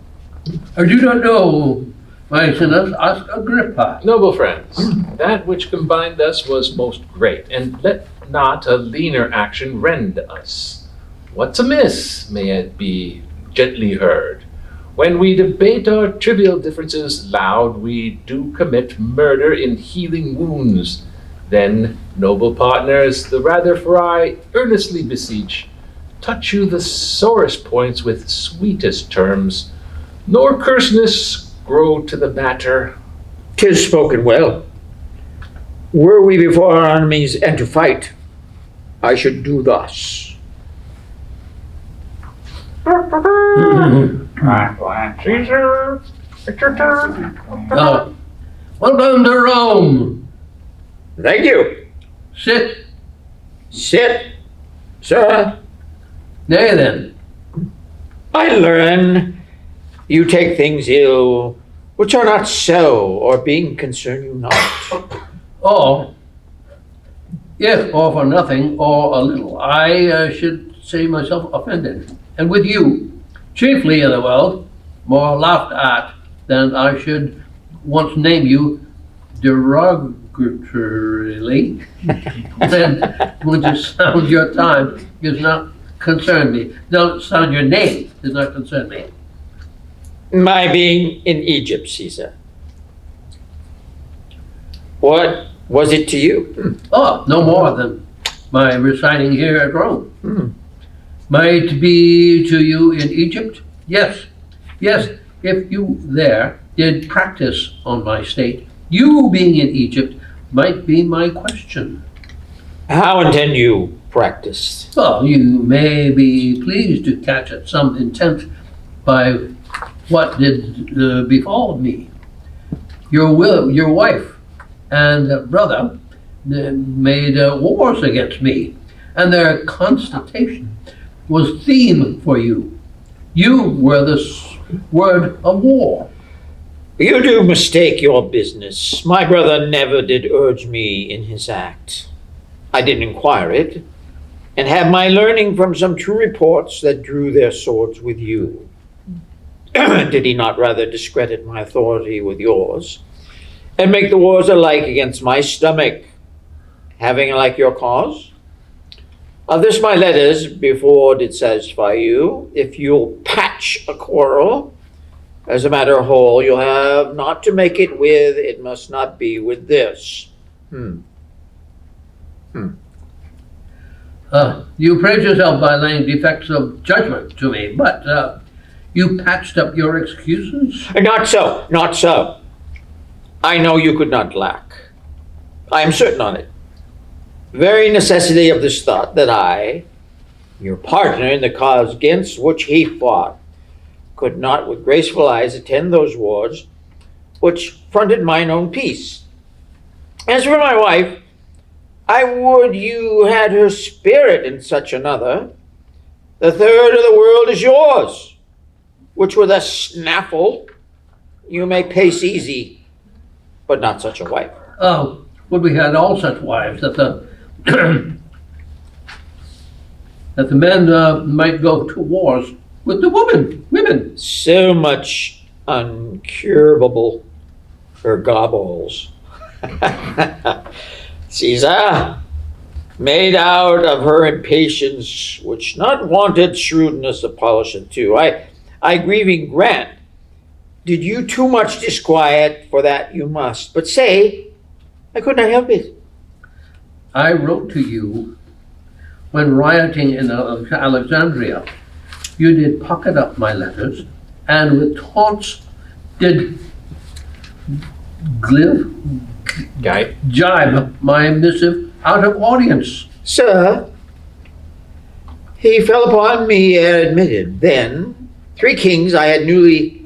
I do not know, my sinners, ask Agrippa. Noble friends, that which combined us was most great, and let not a leaner action rend us. What's amiss, may it be gently heard. When we debate our trivial differences loud, we do commit murder in healing wounds. Then, noble partners, the rather for I earnestly beseech, touch you the sorest points with sweetest terms, nor curseness grow to the matter. 'Tis spoken well. Were we before our enemies and to fight, I should do thus. Caesar, it's your turn. Welcome to Rome. Thank you. Sit. Sit, sir. Nay then. I learn you take things ill which are not so, or being concern you not. Oh, If or for nothing or a little, I should say myself offended. And with you, chiefly in the world, more laughed at than I should once name you derogatorily. Then when you sound your time does not concern me. Don't sound your name does not concern me. My being in Egypt, Caesar. What was it to you? Oh, no more than my residing here at Rome. Hmm. Might be to you in Egypt? Yes. Yes, if you there did practice on my state, you being in Egypt might be my question. How intend you practice? Well, you may be pleased to catch at some intent by what did befall me. Your wife and brother made wars against me, and their constitution was theme for you. You were the word of war. You do mistake your business. My brother never did urge me in his act. I did inquire it, and have my learning from some true reports that drew their swords with you. Did he not rather discredit my authority with yours, and make the wars alike against my stomach, having alike your cause? Of this my letters before did satisfy you. If you'll patch a quarrel, as a matter of whole, you'll have not to make it with, it must not be with this. You praise yourself by laying defects of judgment to me, but you patched up your excuses? Not so, not so. I know you could not lack. I am certain on it. Very necessity of this thought that I, your partner in the cause against which he fought, could not with graceful eyes attend those wars which fronted mine own peace. As for my wife, I would you had her spirit in such another. The third of the world is yours, which with a snaffle you may pace easy, but not such a wife. Oh, would we had all such wives that the that the men might go to wars with the women. So much uncurable ergobles. Caesar, made out of her impatience, which not wanted shrewdness of polish it too. I grieving grant, did you too much disquiet, for that you must, but say, I could not help it. I wrote to you when rioting in Alexandria. You did pocket up my letters, and with taunts did jibe my missive out of audience. Sir, he fell upon me ere admitted. Then 3 kings I had newly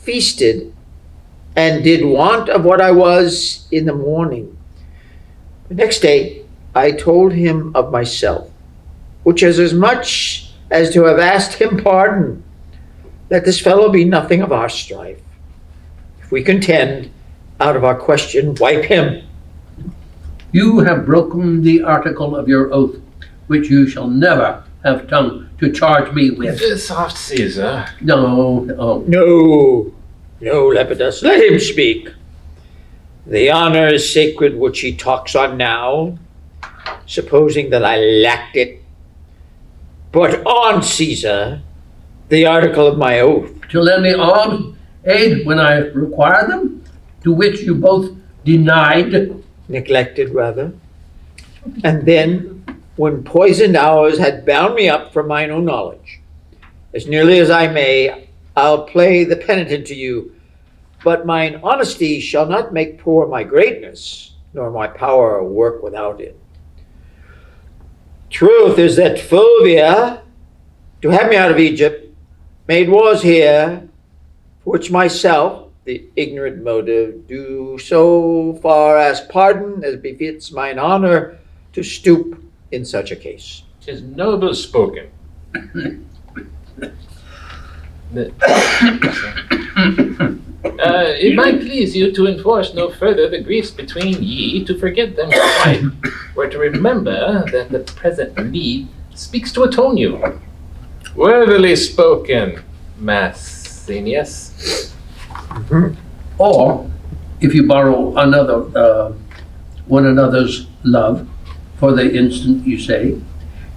feasted, and did want of what I was in the morning. The next day I told him of myself, which is as much as to have asked him pardon. Let this fellow be nothing of our strife. If we contend, out of our question, wipe him. You have broken the article of your oath, which you shall never have tongue to charge me with. Soft, Caesar. No. No, Lepidus, let him speak. The honor is sacred which he talks on now, supposing that I lacked it. But on, Caesar, the article of my oath. To lend me arms, aid when I require them, to which you both denied. Neglected, rather. And then, when poisoned hours had bound me up from mine own knowledge, as nearly as I may, I'll play the penitent to you, but mine honesty shall not make poor my greatness, nor my power work without it. Truth is that Fulvia, to have me out of Egypt, made wars here, for which myself, the ignorant motive, do so far ask pardon as befits mine honor to stoop in such a case. 'Tis noble spoken. It might please you to enforce no further the griefs between ye, to forget them quite, or to remember that the present need speaks to atone you. Worthily spoken, Massenius. Or, if you borrow one another's love, for the instant you say,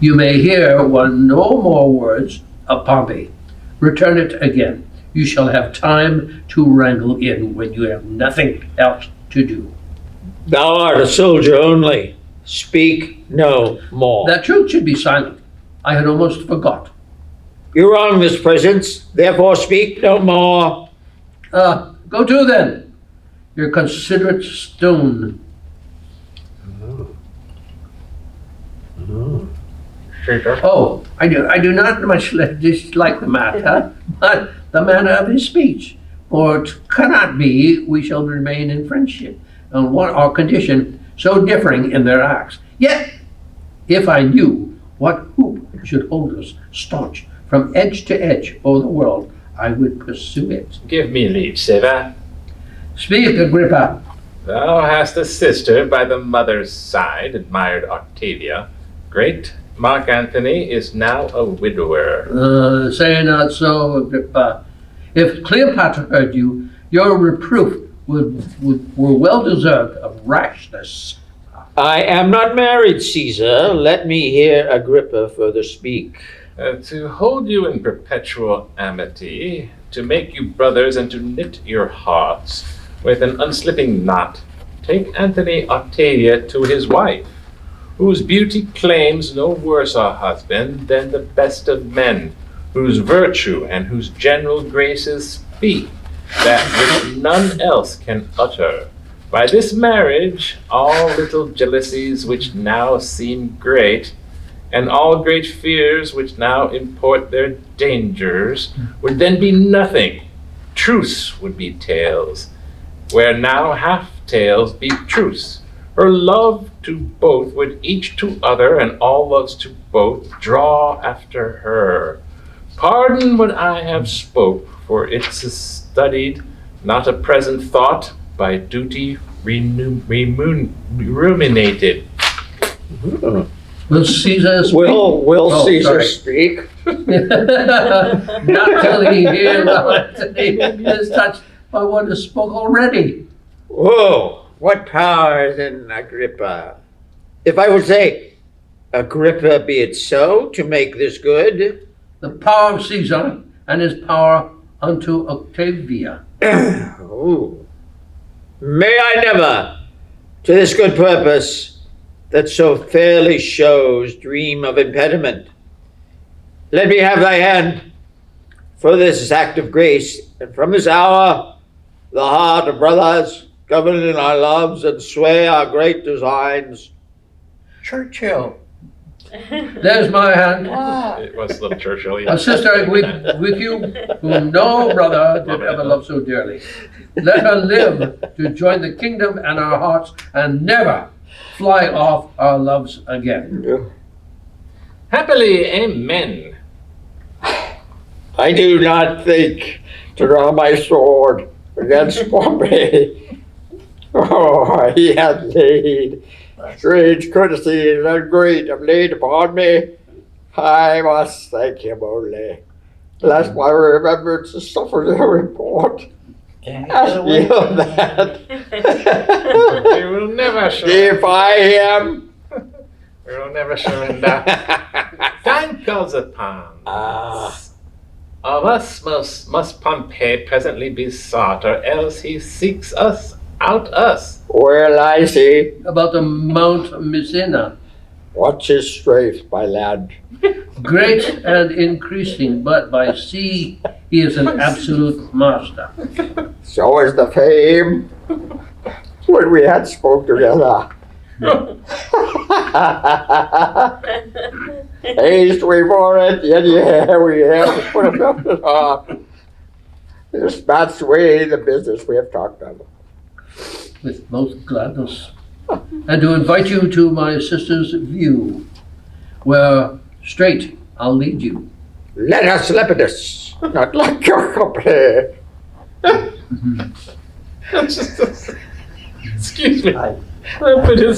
you may hear one no more words of Pompey. Return it again. You shall have time to wrangle in when you have nothing else to do. Thou art a soldier only. Speak no more. That truth should be silent. I had almost forgot. You're wrong, Miss Presence. Therefore speak no more. Go to then, your considerate stone. Oh, I do not much dislike the matter, but the manner of his speech. For it cannot be we shall remain in friendship on our condition so differing in their acts. Yet, if I knew what hoop should hold us staunch from edge to edge o'er the world, I would pursue it. Give me leave, Seva. Speak, Agrippa. Thou hast a sister by the mother's side, admired Octavia. Great Mark Antony is now a widower. Say not so, Agrippa. If Cleopatra heard you, your reproof were well deserved of rashness. I am not married, Caesar. Let me hear Agrippa further speak. To hold you in perpetual amity, to make you brothers, and to knit your hearts with an unslipping knot, take Antony Octavia to his wife, whose beauty claims no worse a husband than the best of men, whose virtue and whose general graces speak that which none else can utter. By this marriage, all little jealousies which now seem great, and all great fears which now import their dangers, would then be nothing. Truce would be tales, where now half tales be truce. Her love to both would each to other, and all loves to both draw after her. Pardon what I have spoke, for it's a studied, not a present thought, by duty ruminated. Will Caesar speak? Will Caesar sorry. speak? Not till he hears Antony is touched by what is spoke already. Whoa, what power is in Agrippa? If I would say, Agrippa, be it so, to make this good. The power of Caesar and his power unto Octavia. Oh. May I never, to this good purpose, that so fairly shows, dream of impediment. Let me have thy hand for this act of grace, and from this hour, the heart of brothers, govern in our loves and sway our great designs. Churchill. There's my hand. It was little Churchill. A Yeah. sister with you, whom no brother did ever love so dearly. Let her live to join the kingdom and our hearts, and never fly off our loves again. Happily, amen. I do not think to draw my sword against Pompey. Oh, he hath laid strange courtesies and great have laid upon me. I must thank him only, lest my remembrance suffer their report. Can And you yield that. We will never Defy him. We will never surrender. Time calls upon us. Of us must Pompey presently be sought, or else he seeks us out us. Where lies he? About the Mount Messina, What's his strength by land? great and increasing, but by sea he is an absolute master. So is the fame when we had spoke together. Haste we for it, yet yeah, we have put enough it on. Dispatch we the business we have talked of. With most gladness, and to invite you to my sister's view, where straight I'll lead you. Let us Lepidus, not like your company. Excuse me. I- But you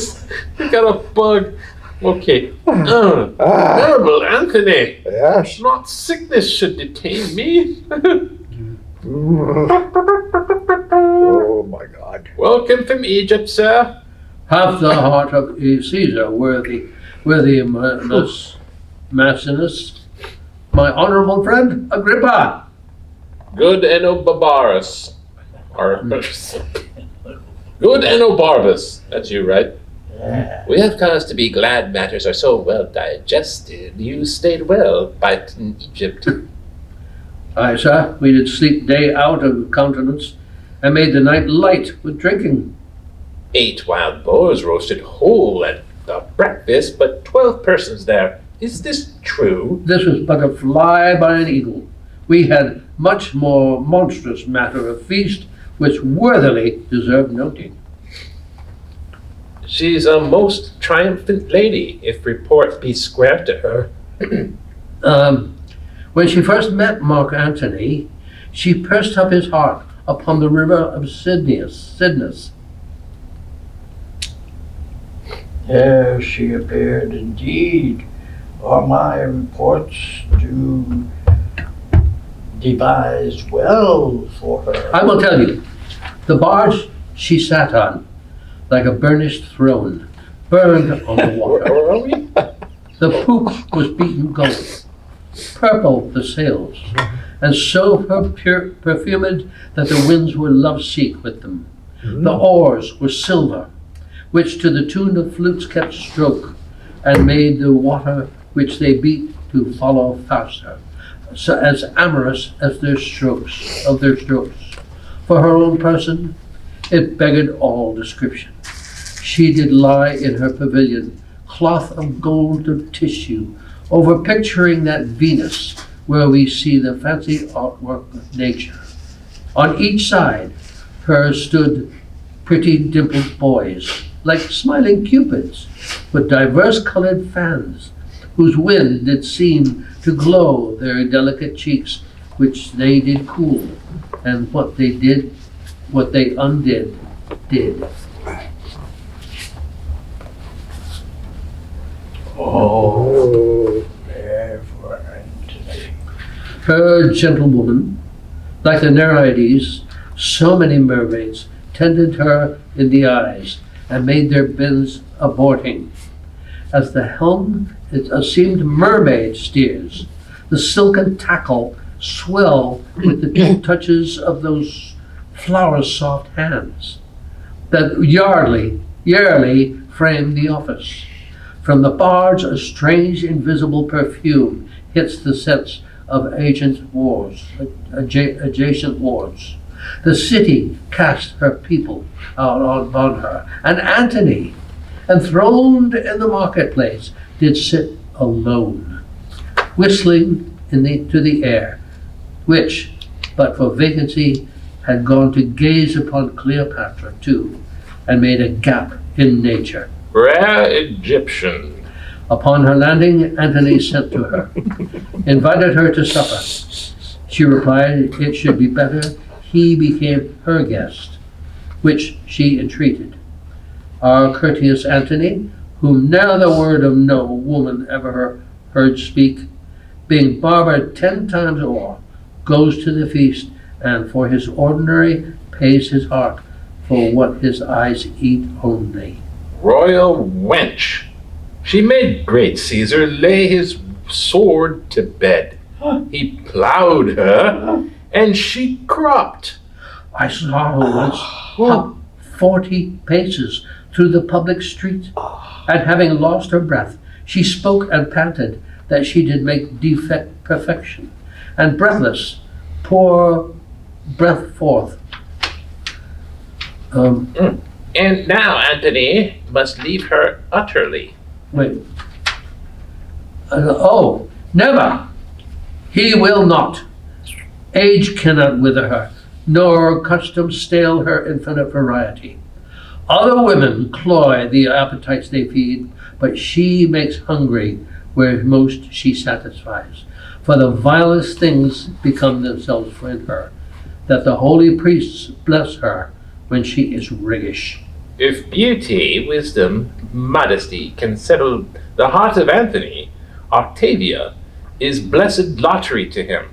got a bug. Okay. Terrible, Anthony. Yes. Not sickness should detain me. Oh my God. Welcome from Egypt, sir. Half the heart of Caesar, worthy Maximus, my honorable friend Agrippa. Good Enobarbarus. Good Enobarbarus. That's you, right? Yeah. We have cause to be glad matters are so well digested. You stayed well by in Egypt. Aye, sir, we did sleep day out of countenance, and made the night light with drinking. 8 wild boars roasted whole at the breakfast, but 12 persons there. Is this true? This was but a fly by an eagle. We had much more monstrous matter of feast, which worthily deserved noting. She's a most triumphant lady, if report be square to her. When she first met Mark Antony, she pursed up his heart upon the river of Cydnus. There she appeared indeed. Are my reports to devise well for her? I will tell you, the barge she sat on, like a burnished throne, burned on the water. Where are we? The poop was beaten gold, purple the sails, and so perfumed that the winds were love-seek with them. The oars were silver, which to the tune of flutes kept stroke, and made the water which they beat to follow faster, so as amorous as their strokes. For her own person, it beggared all description. She did lie in her pavilion, cloth of gold of tissue, over picturing that Venus where we see the fancy artwork of nature. On each side her stood pretty dimpled boys, like smiling cupids, with diverse colored fans, whose wind did seem to glow their delicate cheeks, which they did cool, and what they undid, did. Oh, there for Antony. Her gentlewoman, like the Nereides, so many mermaids, tended her in the eyes, and made their bends aborting. As the helm it seemed mermaid steers, the silken tackle swell with the touches of those flower-soft hands that yearly framed the office. From the barge a strange invisible perfume hits the sense of adjacent wars. The city cast her people out on her, and Antony, enthroned in the marketplace, did sit alone, whistling to the air, which, but for vacancy, had gone to gaze upon Cleopatra too, and made a gap in nature. Rare Egyptian. Upon her landing, Antony sent to her, invited her to supper. She replied it should be better he became her guest, which she entreated. Our courteous Antony, whom ne'er the word of no woman ever heard speak, being barbered 10 times o'er, goes to the feast, and for his ordinary pays his heart for what his eyes eat only. Royal wench. She made great Caesar lay his sword to bed. He plowed her, and she cropped. I saw her once hop 40 paces through the public street, and having lost her breath, she spoke and panted that she did make defect perfection, and breathless pour breath forth. And now Antony must leave her utterly. Wait. Oh, never! He will not. Age cannot wither her, nor custom stale her infinite variety. Other women cloy the appetites they feed, but she makes hungry where most she satisfies. For the vilest things become themselves in her. that the holy priests bless her when she is riggish. If beauty, wisdom, modesty can settle the heart of Anthony, Octavia is blessed lottery to him.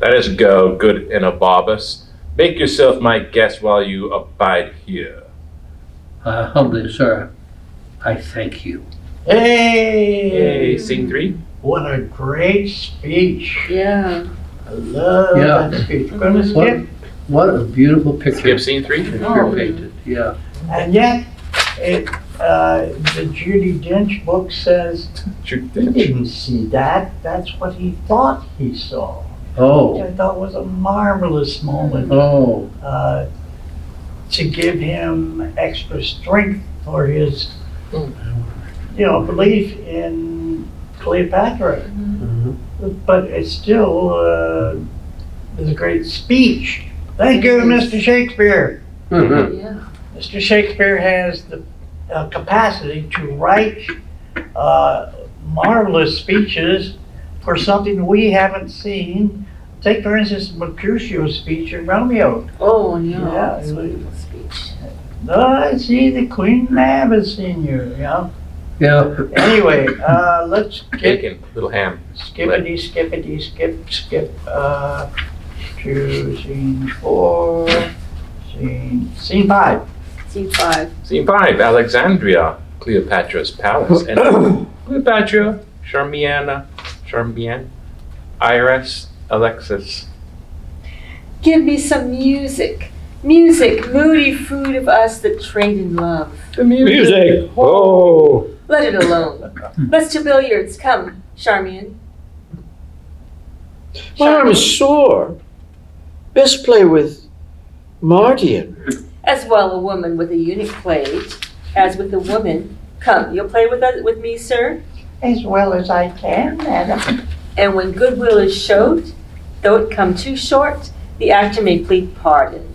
Let us go, good Enobarbus. Make yourself my guest while you abide here. Humbly, sir, I thank you. Hey! Hey, scene 3. What a great speech. Yeah. I love Yeah. that speech. We're going to What, skip. what a beautiful picture. Skip scene 3. Picture painted, yeah. And yet, the Judi Dench book says he didn't see that. That's what he thought he saw. Which Oh, I thought was a marvelous moment oh, to give him extra strength for his, belief in Cleopatra. But it's still is a great speech. Thank you, Mr. Shakespeare. mhm. Yeah. Mr. Shakespeare has the capacity to write marvelous speeches for something we haven't seen. Take, for instance, Mercutio's speech in Romeo. Oh, no. Yeah. That's a beautiful speech. No, I see the Queen Mab has seen you, Yeah. Anyway, let's get Bacon, little ham. skippity, skip, to scene 4, scene 5. Scene 5. Scene 5, Alexandria, Cleopatra's palace. And Cleopatra, Charmian, Iris, Alexis. Give me some music. Music, moody food of us that trade in love. The Music! Oh! Let it alone. Let's to billiards. Come, Charmian. My arm is sore. Best play with Mardian. As well a woman with a eunuch played, as with a woman. Come, you'll play with me, sir? As well as I can, madam. And when goodwill is showed, though it come too short, the actor may plead pardon.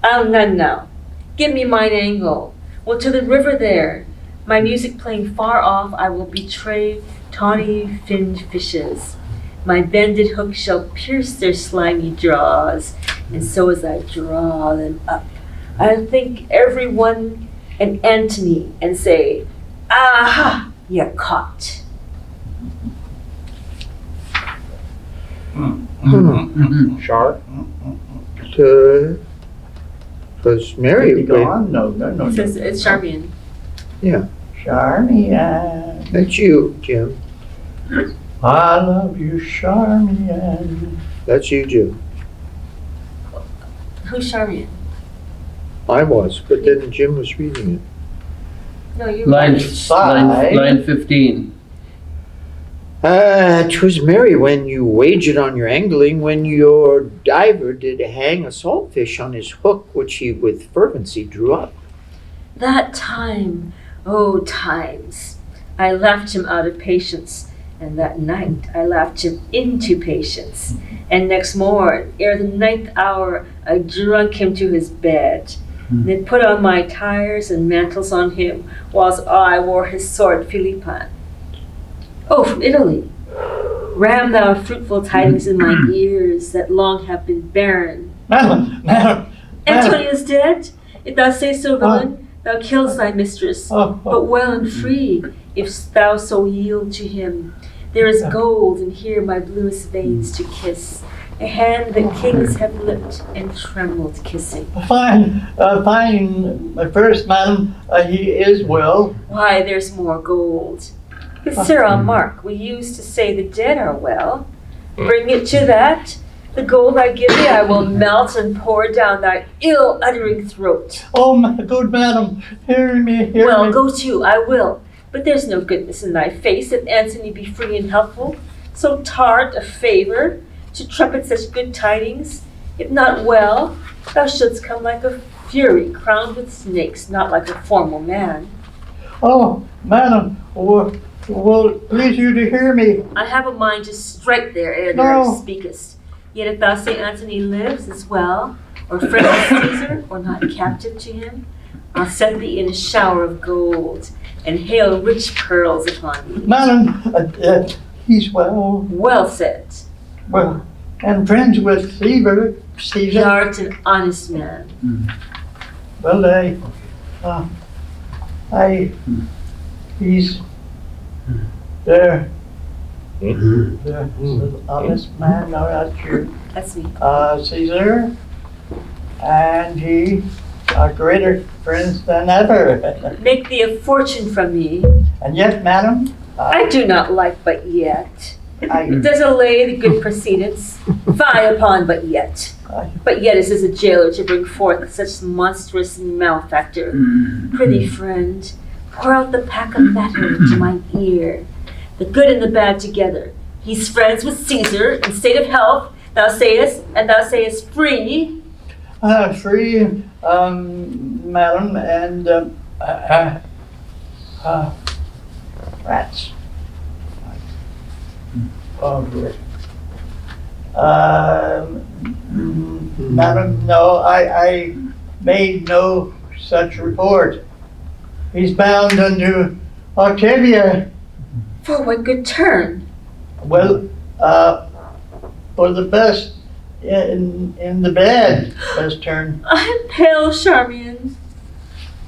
I'll none now. Give me mine angle. Well, to the river there, my music playing far off, I will betray tawny finned fishes. My bended hook shall pierce their slimy jaws, and so as I draw them up, I'll think every one an Antony and say, aha, you're caught. Char? Because Mary, Gone? No. It says it's Charmian. Charmian. that's you, Jim. I love you, Charmian. That's you, Jim. Who's Charmian? I was, but then Jim was reading it. No, you Line, Five. line 15. 'Twas merry when you wagered on your angling, when your diver did hang a saltfish on his hook, which he with fervency drew up. That time, oh times, I laughed him out of patience, and that night I laughed him into patience. And next morn, ere the 9th hour, I drunk him to his bed, then put on my tires and mantles on him, whilst I wore his sword Philippine. Oh, from Italy, ram thou fruitful tidings in my ears that long have been barren. Madam. Antony is dead? If thou say so, villain, thou kills thy mistress. But well and free, if thou so yield to him. There is gold, and here my bluest veins to kiss. A hand that kings have lipped and trembled kissing. Fine. First, madam, he is well. Why, there's more gold. Good sir, I'll mark, we used to say the dead are well. Bring it to that. The gold I give thee I will melt and pour down thy ill-uttering throat. Oh, my good madam, hear me. Well, go to, I will. But there's no goodness in thy face, if Antony be free and healthful. So tart a favor to trumpet such good tidings. If not well, thou shouldst come like a fury crowned with snakes, not like a formal man. Oh, madam, will please you to hear me. I have a mind to strike there ere No. thou speakest. Yet if thou say Antony lives as well, or friend of Caesar, or not captive to him, I'll set thee in a shower of gold, and hail rich pearls upon thee. Madam, he's well. Well said. Well, and friends with Caesar. Thou art an honest man. Well, he's there. The honest man, no, that's you. That's me. Caesar, and he are greater friends than ever. Make thee a fortune from me. And yet, madam, I do not like but yet. I, It does allay the good precedents. Fie upon but yet. But yet is as a jailer to bring forth such monstrous malefactor. Prithee, friend, pour out the pack of matter into mine ear. The good and the bad together. He's friends with Caesar in state of health, thou sayest, and thou sayest free. free, madam, and rats. Oh, good. Madam, no, I made no such report. He's bound unto Octavia. For what good turn? Well, for the best in the bed, best turn. I'm pale, Charmian.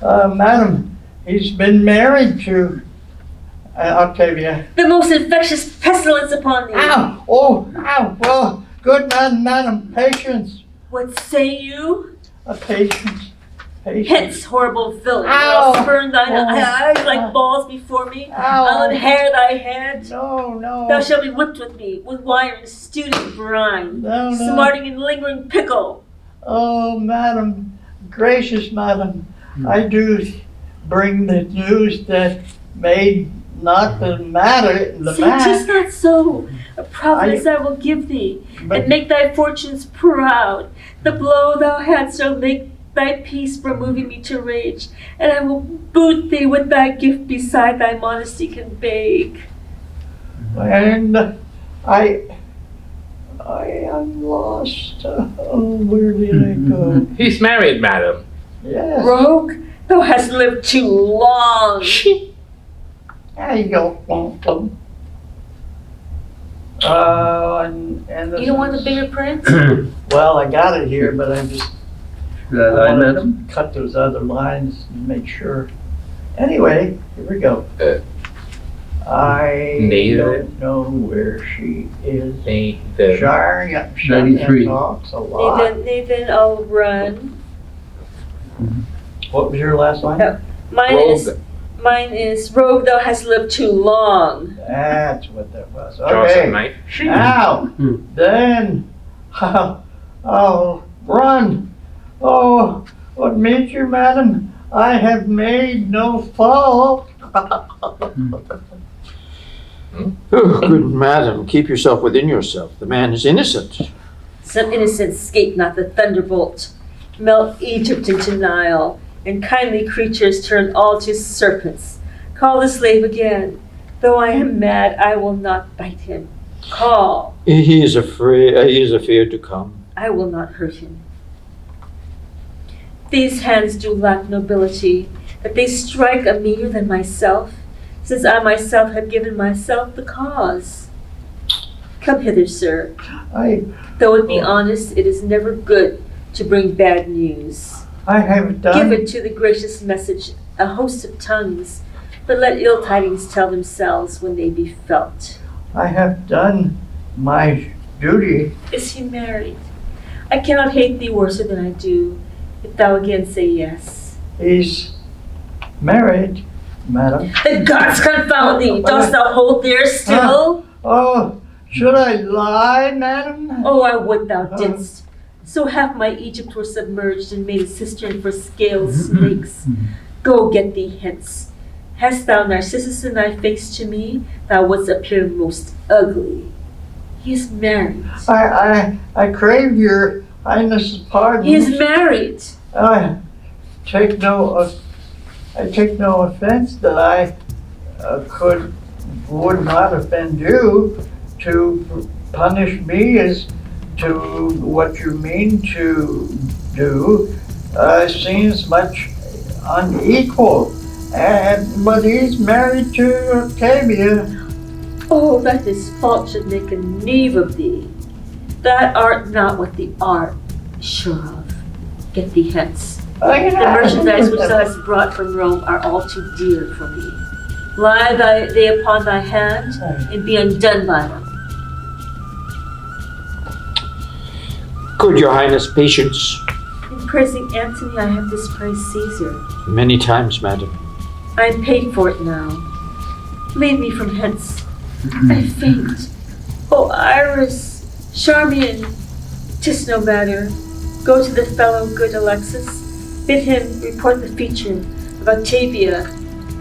Madam, he's been married to Octavia. The most infectious pestilence upon thee. Ow! Oh, ow! Well, good madam, patience. What say you? Patience. Hence, horrible villain, Ow. I'll spurn thine Oh. eyes like balls before me. Ow. I'll inherit thy head. No. Thou shalt be whipped with me, with wire and stewed in brine, No. smarting in lingering pickle. Oh, madam, gracious madam, I do bring the news that made not the matter, the Say, 'tis match, not so. A providence I will give thee, but and make thy fortunes proud. The blow thou hadst shall make thy peace from moving me to rage, and I will boot thee with thy gift beside thy modesty can beg. and I am lost. Oh, where did I go? He's married, madam. Yes. Rogue, thou hast lived too long. There you go. And You don't want the bigger print? Well, I got it here, but I just That I, madam? cut those other lines and make sure. Anyway, here we go. I Neither. don't know where she is. Nathan. Sharon 93. talks a lot. Nathan, I'll run. What was your last line? Oh. Mine is Rogue, thou hast lived too long. That's what that was. Draws a Okay. knife. Now, then, I'll run. Oh, what means you, madam? I have made no fault. Oh, good madam, keep yourself within yourself. The man is innocent. Some innocent escape not the thunderbolt. Melt Egypt into Nile, and kindly creatures turn all to serpents. Call the slave again. Though I am mad, I will not bite him. Call. He is afeard to come. I will not hurt him. These hands do lack nobility, that they strike a meaner than myself, since I myself have given myself the cause. Come hither, sir. Though it be honest, it is never good to bring bad news. I have done. Give it to the gracious message, a host of tongues, but let ill tidings tell themselves when they be felt. I have done my duty. Is he married? I cannot hate thee worser than I do, if thou again say yes. He's married, madam. The gods confound thee! Dost thou hold there still? Oh, should I lie, madam? Oh, I would thou didst. So half my Egypt were submerged and made a cistern for scaled snakes. Go get thee hence. Hast thou Narcissus in thy face to me, thou wouldst appear most ugly. He is married. I crave your highness's pardon. He is married. I take no offense that I would not offend you. To punish me as to what you mean to do seems much unequal. But he's married to Octavia. Oh, that his fault should make a knave of thee. That art not what the art is sure of. Get thee hence. Oh, you The know, merchandise which thou hast brought from Rome are all too dear for me. Lie they upon thy hand, and be undone by them. Good, your highness, patience. In praising Antony, I have dispraised Caesar. Many times, madam. I am paid for it now. Lead me from hence. I faint. Oh, Iris, Charmian, 'tis no matter. Go to the fellow, good Alexis. Bid him report the feature of Octavia,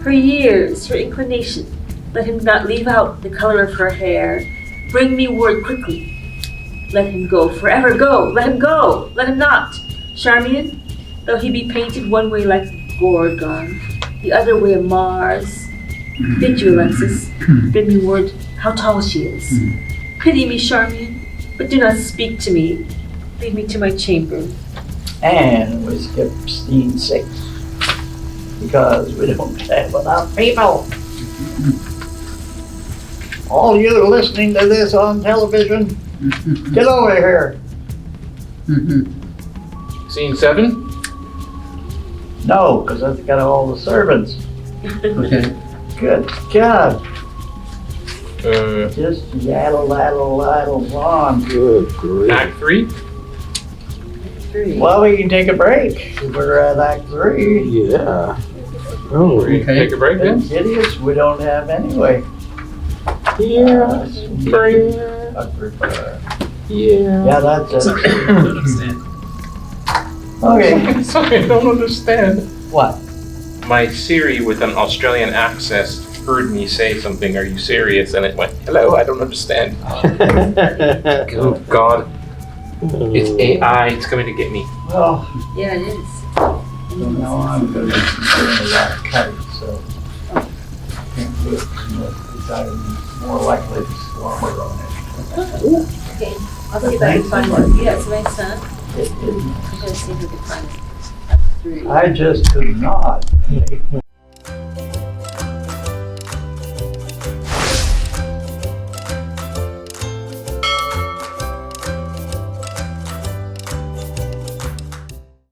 her years, her inclination. Let him not leave out the color of her hair. Bring me word quickly. Let him go, forever go. Let him go. Let him not. Charmian, though he be painted one way like Gorgon, the other way a Mars. Bid you, Alexis, bid me word how tall she is. Pity me, Charmian, but do not speak to me. Lead me to my chamber. And we skip scene 6 because we don't have enough people. All you listening to this on television, get over here. Scene 7? No, because that's got all the servants. Okay. Good God. Uh, Just yaddle, on. Good grief. Act 3? Well, we can take a break. We're at Act 3. Yeah. Oh, Okay. Take a break then? It's hideous, we don't have anyway. yeah. Yeah. Yeah, that's it. Okay, Sorry, I don't understand. what? My Siri with an Australian accent heard me say something, "Are you serious?" And it went, "Hello, I don't understand." Oh God, it's AI. It's coming to get me. Well, Yeah, it is. so now I'm gonna be doing a lot of cutting, so. Can't do it, because I'm more likely to slumber on it. Okay, I'll see if I can find it. Yeah, it's nice, huh? I'm gonna see if I can find it. 3. I just could not make